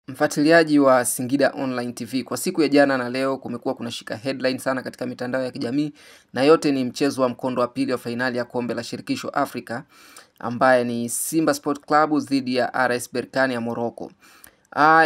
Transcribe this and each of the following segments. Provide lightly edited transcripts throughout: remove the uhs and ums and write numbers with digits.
Mfuatiliaji wa Singida Online TV, kwa siku ya jana na leo kumekuwa kunashika headline sana katika mitandao ya kijamii, na yote ni mchezo wa mkondo wa pili wa fainali ya kombe la shirikisho Afrika ambaye ni Simba Sport Club dhidi ya RS Berkane ya Morocco.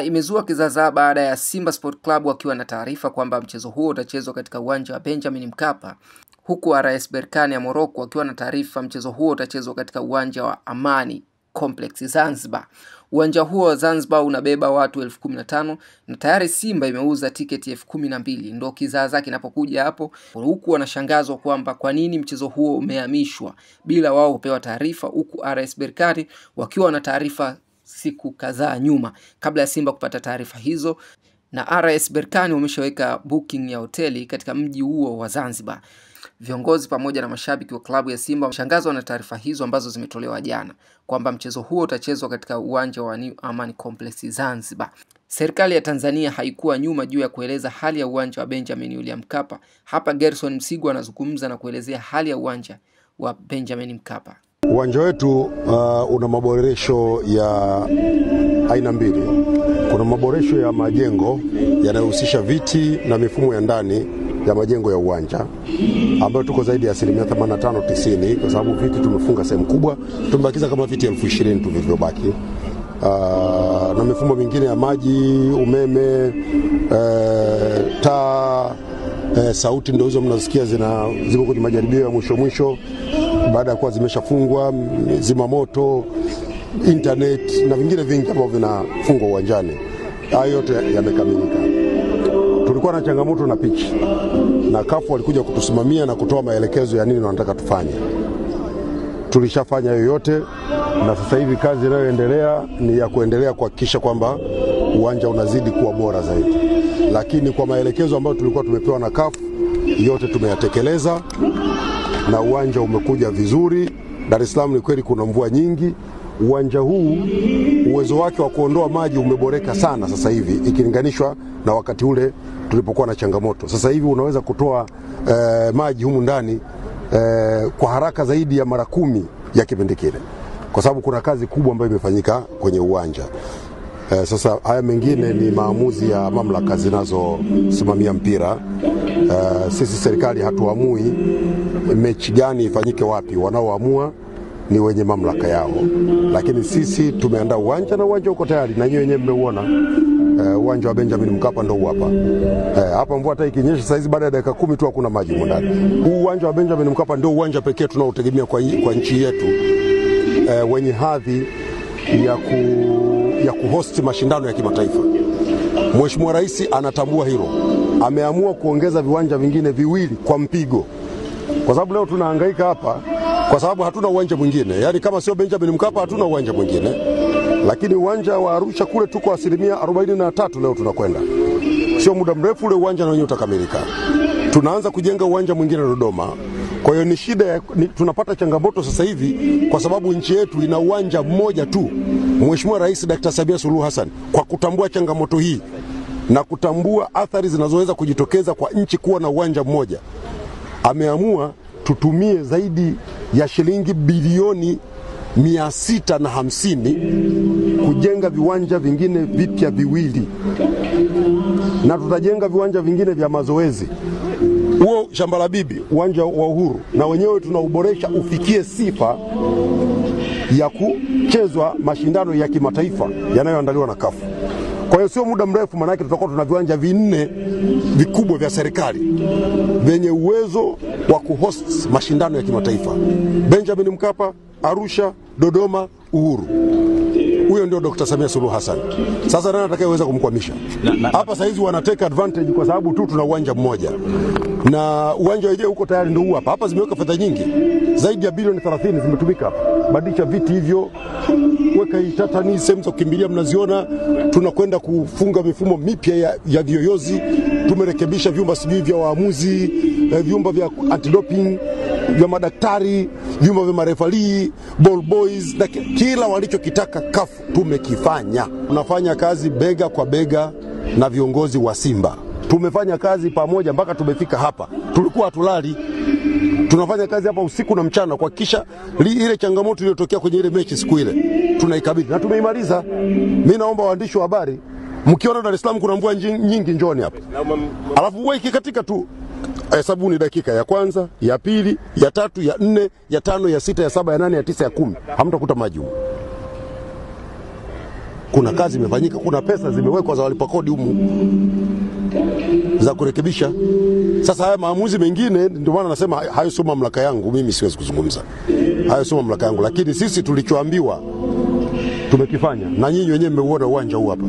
Imezua kizaazaa baada ya Simba Sport Club wakiwa na taarifa kwamba mchezo huo utachezwa katika uwanja wa Benjamin Mkapa, huku RS Berkane ya Morocco wakiwa na taarifa mchezo huo utachezwa katika uwanja wa Amani Complex Zanzibar. Uwanja huo wa Zanzibar unabeba watu 15,000 na tayari Simba imeuza tiketi 12,000. Ndio kizaazaa kinapokuja hapo, huku wanashangazwa kwamba kwa nini mchezo huo umehamishwa bila wao kupewa taarifa, huku RS Berkane wakiwa na taarifa siku kadhaa nyuma kabla ya Simba kupata taarifa hizo, na RS Berkane wameshaweka booking ya hoteli katika mji huo wa Zanzibar. Viongozi pamoja na mashabiki wa klabu ya Simba wameshangazwa na taarifa hizo ambazo zimetolewa jana kwamba mchezo huo utachezwa katika uwanja wa New Amani Complex Zanzibar. Serikali ya Tanzania haikuwa nyuma juu ya kueleza hali ya uwanja wa Benjamin William Mkapa. Hapa Gerson Msigwa anazungumza na kuelezea hali ya uwanja wa Benjamin Mkapa. Uwanja wetu una maboresho ya aina mbili. Kuna maboresho ya majengo yanayohusisha viti na mifumo ya ndani ya majengo ya uwanja ambayo tuko zaidi ya 85-90, kwa sababu viti tumefunga sehemu kubwa, tumebakiza kama viti 20,000 tu vilivyobaki. Na mifumo mingine ya maji, umeme, taa, sauti ndio hizo mnasikia ziko kwenye majaribio ya mwisho baada ya kuwa zimeshafungwa, zima moto, internet na vingine vingi ambavyo vinafungwa uwanjani. Hayo yote yamekamilika. Tulikuwa na changamoto na pitch, na CAF walikuja kutusimamia na kutoa maelekezo ya nini wanataka tufanye. Tulishafanya yote, na sasa hivi kazi inayoendelea ni ya kuendelea kuhakikisha kwamba uwanja unazidi kuwa bora zaidi. Lakini kwa maelekezo ambayo tulikuwa tumepewa na CAF, yote tumeyatekeleza na uwanja umekuja vizuri. Dar es Salaam ni kweli kuna mvua nyingi. Uwanja huu uwezo wake wa kuondoa maji umeboreka sana sasa hivi ikilinganishwa na wakati ule tulipokuwa na changamoto. Sasa hivi unaweza kutoa maji humu ndani kwa haraka zaidi ya mara 10 ya kipindi kile, kwa sababu kuna kazi kubwa ambayo imefanyika kwenye uwanja. Sasa haya mengine ni maamuzi ya mamlaka zinazosimamia mpira. Sisi serikali hatuamui mechi gani ifanyike wapi, wanaoamua ni wenye mamlaka yao. Lakini sisi tumeandaa uwanja na uwanja uko tayari, na wenyewe mmeuona. Uwanja wa Benjamin Mkapa ndio hapa. Hapa mvua hata ikinyesha saizi baada ya dakika 10 tu hakuna maji ndani. Huu uwanja wa Benjamin Mkapa ndio uwanja pekee tunaotegemea kwa nchi yetu wenye hadhi ya kuhost mashindano ya kimataifa. Mheshimiwa Rais anatambua hilo. Ameamua kuongeza viwanja vingine viwili kwa mpigo. Kwa sababu leo tunahangaika hapa kwa sababu hatuna uwanja mwingine. Yaani kama sio Benjamin Mkapa hatuna uwanja mwingine. Lakini uwanja wa Arusha kule tuko 43% leo tunakwenda. Sio muda mrefu ule uwanja na wenyewe utakamilika. Tunaanza kujenga uwanja mwingine Dodoma. Kwa hiyo ni shida tunapata changamoto sasa hivi kwa sababu nchi yetu ina uwanja mmoja tu. Mheshimiwa Rais Dr. Samia Suluhu Hassan kwa kutambua changamoto hii na kutambua athari zinazoweza kujitokeza kwa nchi kuwa na uwanja mmoja, ameamua tutumie zaidi ya shilingi bilioni 650 kujenga viwanja vingine vipya viwili, na tutajenga viwanja vingine vya mazoezi. Huo Shamba la Bibi, uwanja wa Uhuru, na wenyewe tunauboresha ufikie sifa ya kuchezwa mashindano ya kimataifa yanayoandaliwa na CAF. Kwa hiyo sio muda mrefu manake tutakuwa tuna viwanja 4 vikubwa vya serikali vyenye uwezo wa kuhost mashindano ya kimataifa. Benjamin Mkapa, Arusha, Dodoma, Uhuru. Huyo ndio Dr. Samia Suluhu Hassan. Sasa nani atakayeweza kumkwamisha? Hapa saizi wanateka advantage kwa sababu tu tuna uwanja mmoja. Na uwanja wenyewe uko tayari ndio huu hapa. Hapa zimeweka fedha nyingi. Zaidi ya bilioni 30 zimetumika hapa. Badilisha viti hivyo, weka itatani, sehemu za kukimbilia mnaziona. Tunakwenda kufunga mifumo mipya ya viyoyozi. Tumerekebisha vyumba vya waamuzi, vyumba vya anti-doping, vya madaktari, vyumba vya marefali, ball boys, na kila walichokitaka CAF tumekifanya. Tunafanya kazi bega kwa bega na viongozi wa Simba. Tumefanya kazi pamoja mpaka tumefika hapa. Tulikuwa hatulali. Tunafanya kazi hapa usiku na mchana kuhakikisha ile changamoto iliyotokea kwenye ile mechi siku ile tunaikabili na tumeimaliza. Mimi naomba waandishi wa habari Mkiona Dar es Salaam kuna mvua nyingi, njoni hapa. Alafu mvua ikikatika tu, hesabuni dakika ya kwanza, ya pili, ya tatu, ya 4, ya 5, ya 6, ya 7, ya 8, ya 9, ya 10. Hamtakuta maji huko. Kuna kazi imefanyika, kuna pesa zimewekwa za walipa kodi humu za kurekebisha. Sasa haya maamuzi mengine, ndio maana nasema hayo sio mamlaka yangu, mimi siwezi kuzungumza. Hayo sio mamlaka yangu, lakini sisi tulichoambiwa tumekifanya, na nyinyi wenyewe mmeuona uwanja huu hapa.